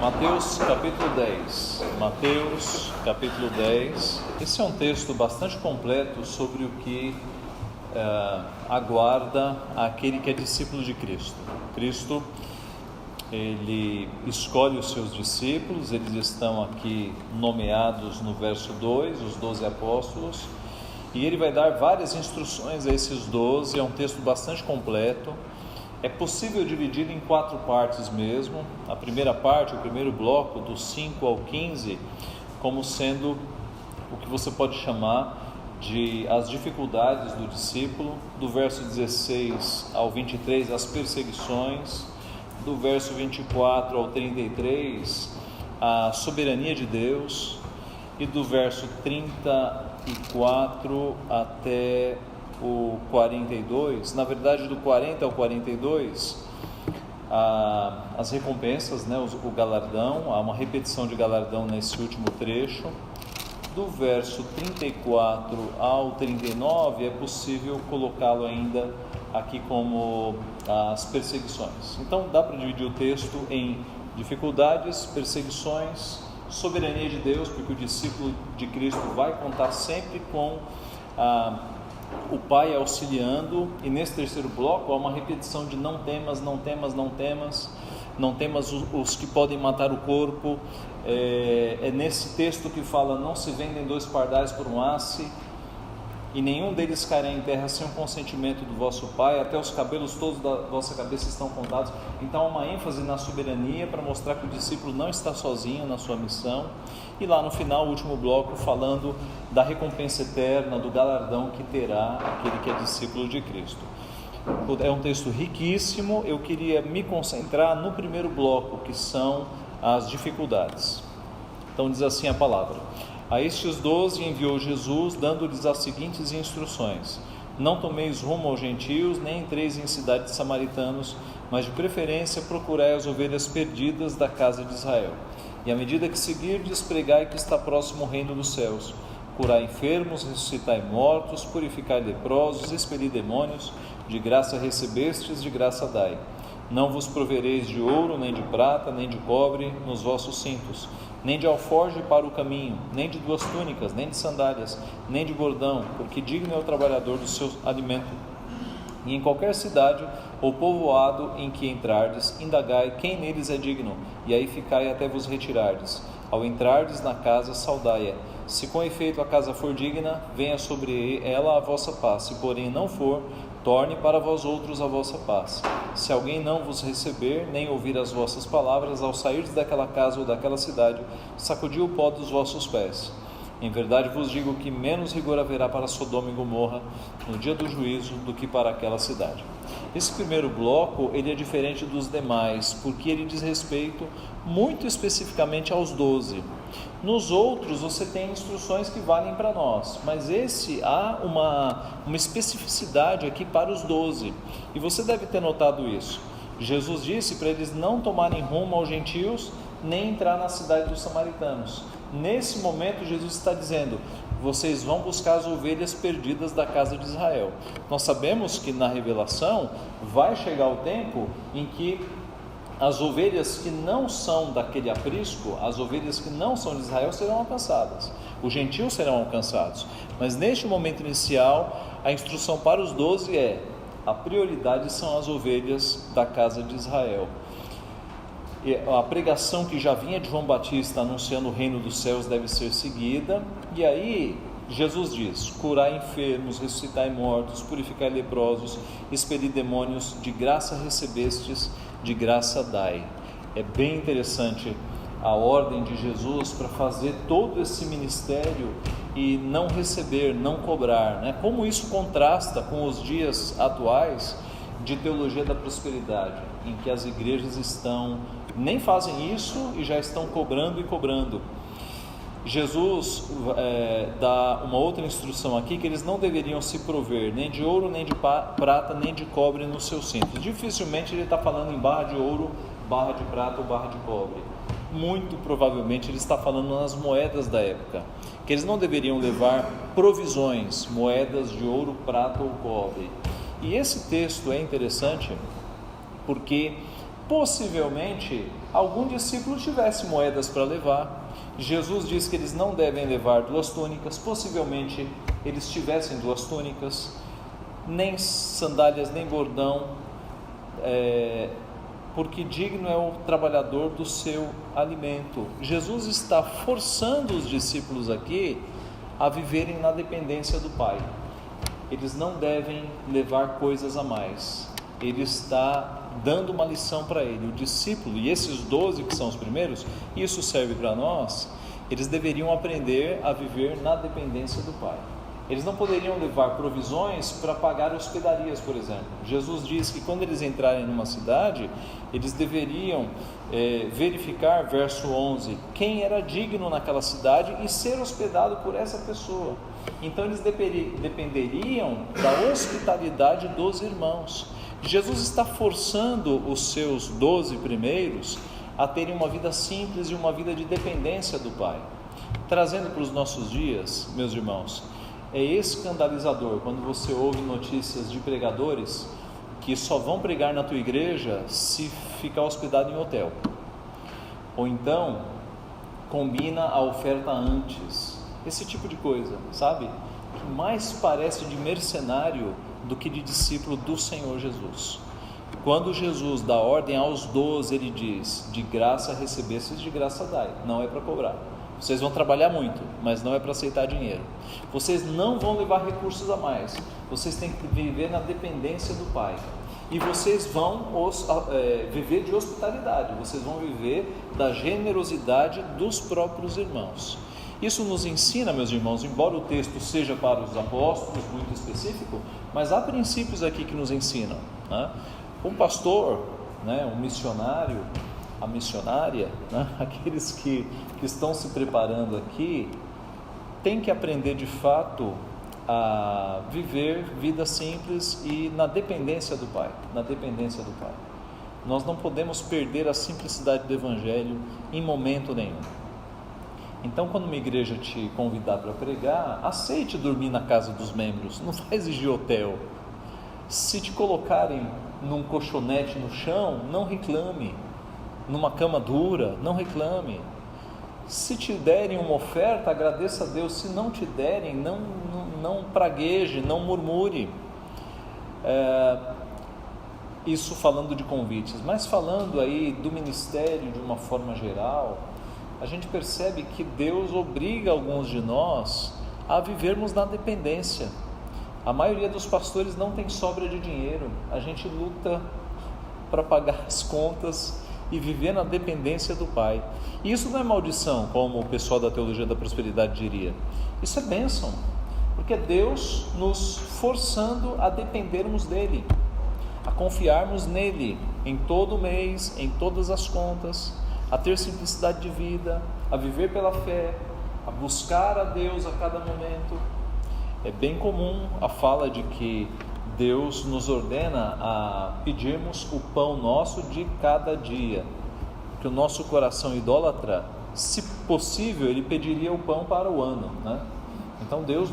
Mateus capítulo 10. Mateus capítulo 10. Esse é um texto bastante completo sobre o que aguarda aquele que é discípulo de Cristo. Cristo, ele escolhe os seus discípulos, eles estão aqui nomeados no verso 2, os 12 apóstolos, e ele vai dar várias instruções a esses 12, é um texto bastante completo. É possível dividir em 4 partes mesmo. A primeira parte, o primeiro bloco, do 5 ao 15, como sendo o que você pode chamar de as dificuldades do discípulo, do verso 16 ao 23, as perseguições, do verso 24 ao 33, a soberania de Deus, e do verso 34 até o 42, na verdade do 40 ao 42, as recompensas, né, o galardão, há uma repetição de galardão nesse último trecho. Do verso 34 ao 39 é possível colocá-lo ainda aqui como as perseguições. Então dá para dividir o texto em dificuldades, perseguições, soberania de Deus, porque o discípulo de Cristo vai contar sempre com o Pai auxiliando, e nesse terceiro bloco há uma repetição de não temas, não temas, não temas, não temas os que podem matar o corpo. É nesse texto que fala: não se vendem 2 pardais por um asse, e nenhum deles cairá em terra sem o consentimento do vosso Pai, até os cabelos todos da vossa cabeça estão contados. Então há uma ênfase na soberania para mostrar que o discípulo não está sozinho na sua missão. E lá no final, o último bloco, falando da recompensa eterna, do galardão que terá aquele que é discípulo de Cristo. É um texto riquíssimo. Eu queria me concentrar no primeiro bloco, que são as dificuldades. Então diz assim a palavra: a estes 12 enviou Jesus, dando-lhes as seguintes instruções: não tomeis rumo aos gentios, nem entreis em cidades de samaritanos, mas de preferência procurai as ovelhas perdidas da casa de Israel. E à medida que seguirdes, pregai que está próximo o reino dos céus. Curai enfermos, ressuscitai mortos, purificai leprosos, expeli demônios, de graça recebestes, de graça dai. Não vos provereis de ouro, nem de prata, nem de cobre nos vossos cintos, nem de alforje para o caminho, nem de 2 túnicas, nem de sandálias, nem de bordão, porque digno é o trabalhador do seu alimento. E em qualquer cidade ou povoado em que entrardes, indagai quem neles é digno, e aí ficai até vos retirardes. Ao entrardes na casa, saudai-a. Se com efeito a casa for digna, venha sobre ela a vossa paz. Se porém não for, torne para vós outros a vossa paz. Se alguém não vos receber, nem ouvir as vossas palavras, ao sairdes daquela casa ou daquela cidade, sacudi o pó dos vossos pés. Em verdade vos digo que menos rigor haverá para Sodoma e Gomorra no dia do juízo do que para aquela cidade. Esse primeiro bloco, ele é diferente dos demais, porque ele diz respeito muito especificamente aos 12. Nos outros você tem instruções que valem para nós, mas esse há uma especificidade aqui para os 12, e você deve ter notado isso. Jesus disse para eles não tomarem rumo aos gentios, nem entrar na cidade dos samaritanos. Nesse momento Jesus está dizendo: vocês vão buscar as ovelhas perdidas da casa de Israel. Nós sabemos que na revelação vai chegar o tempo em que as ovelhas que não são daquele aprisco, as ovelhas que não são de Israel, serão alcançadas, os gentios serão alcançados. Mas neste momento inicial, a instrução para os 12 é: a prioridade são as ovelhas da casa de Israel. E a pregação que já vinha de João Batista anunciando o reino dos céus deve ser seguida. E aí Jesus diz: curai enfermos, ressuscitai mortos, purificai leprosos, expeli demônios, de graça recebestes, de graça dai. É bem interessante a ordem de Jesus para fazer todo esse ministério e não receber, não cobrar, né? Como isso contrasta com os dias atuais de teologia da prosperidade, em que as igrejas nem fazem isso e já estão cobrando e cobrando. Jesus dá uma outra instrução aqui, que eles não deveriam se prover nem de ouro, nem de prata, nem de cobre nos seus cintos. Dificilmente ele está falando em barra de ouro, barra de prata ou barra de cobre. Muito provavelmente ele está falando nas moedas da época, que eles não deveriam levar provisões, moedas de ouro, prata ou cobre. E esse texto é interessante porque Possivelmente, algum discípulo tivesse moedas para levar. Jesus diz que eles não devem levar 2 túnicas. Possivelmente, eles tivessem 2 túnicas, nem sandálias, nem bordão, porque digno é o trabalhador do seu alimento. Jesus está forçando os discípulos aqui a viverem na dependência do Pai. Eles não devem levar coisas a mais. Ele está dando uma lição para ele. O discípulo, e esses 12 que são os primeiros, isso serve para nós, eles deveriam aprender a viver na dependência do Pai. Eles não poderiam levar provisões para pagar hospedarias, por exemplo. Jesus diz que quando eles entrarem numa cidade, eles deveriam verificar, verso 11, quem era digno naquela cidade e ser hospedado por essa pessoa. Então eles dependeriam da hospitalidade dos irmãos. Jesus está forçando os seus 12 primeiros a terem uma vida simples e uma vida de dependência do Pai. Trazendo para os nossos dias, meus irmãos, é escandalizador quando você ouve notícias de pregadores que só vão pregar na tua igreja se ficar hospedado em hotel. Ou então, combina a oferta antes. Esse tipo de coisa, sabe? Que mais parece de mercenário do que de discípulo do Senhor Jesus. Quando Jesus dá ordem aos 12, ele diz: de graça recebestes, de graça dai. Não é para cobrar. Vocês vão trabalhar muito, mas não é para aceitar dinheiro. Vocês não vão levar recursos a mais. Vocês têm que viver na dependência do Pai. E vocês vão viver de hospitalidade. Vocês vão viver da generosidade dos próprios irmãos. Isso nos ensina, meus irmãos, embora o texto seja para os apóstolos, muito específico, mas há princípios aqui que nos ensinam, né? Um pastor, né, um missionário, a missionária, né, aqueles que estão se preparando aqui, tem que aprender de fato a viver vida simples e na dependência do Pai, na dependência do Pai. Nós não podemos perder a simplicidade do Evangelho em momento nenhum. Então, quando uma igreja te convidar para pregar, aceite dormir na casa dos membros, não vai exigir hotel. Se te colocarem num colchonete no chão, não reclame. Numa cama dura, não reclame. Se te derem uma oferta, agradeça a Deus. Se não te derem, não pragueje, não murmure. Isso falando de convites, mas falando aí do ministério de uma forma geral, a gente percebe que Deus obriga alguns de nós a vivermos na dependência. A maioria dos pastores não tem sobra de dinheiro. A gente luta para pagar as contas e viver na dependência do Pai. E isso não é maldição, como o pessoal da teologia da prosperidade diria. Isso é bênção, porque é Deus nos forçando a dependermos dEle, a confiarmos nele em todo mês, em todas as contas, a ter simplicidade de vida, a viver pela fé, a buscar a Deus a cada momento. É bem comum a fala de que Deus nos ordena a pedirmos o pão nosso de cada dia, que o nosso coração idólatra, se possível, ele pediria o pão para o ano, né? Então Deus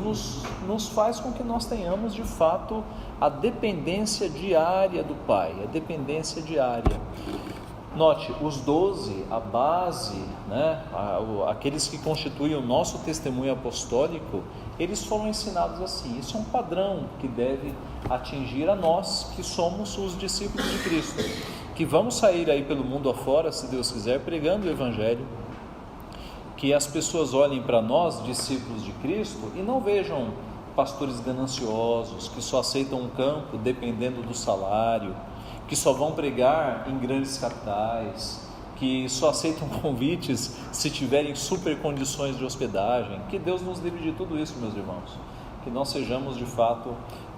nos faz com que nós tenhamos de fato a dependência diária do Pai, a dependência diária. Note, os 12, a base, né, aqueles que constituem o nosso testemunho apostólico, eles foram ensinados assim. Isso é um padrão que deve atingir a nós, que somos os discípulos de Cristo, que vamos sair aí pelo mundo afora, se Deus quiser, pregando o Evangelho, que as pessoas olhem para nós, discípulos de Cristo, e não vejam pastores gananciosos, que só aceitam um campo dependendo do salário, que só vão pregar em grandes capitais, que só aceitam convites se tiverem super condições de hospedagem. Que Deus nos livre de tudo isso, meus irmãos. Que nós sejamos de fato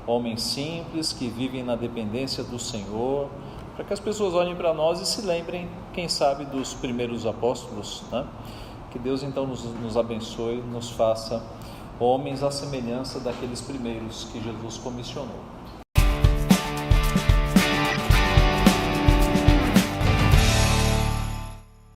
homens simples, que vivem na dependência do Senhor, para que as pessoas olhem para nós e se lembrem, quem sabe, dos primeiros apóstolos, né? Que Deus então nos abençoe, nos faça homens à semelhança daqueles primeiros que Jesus comissionou.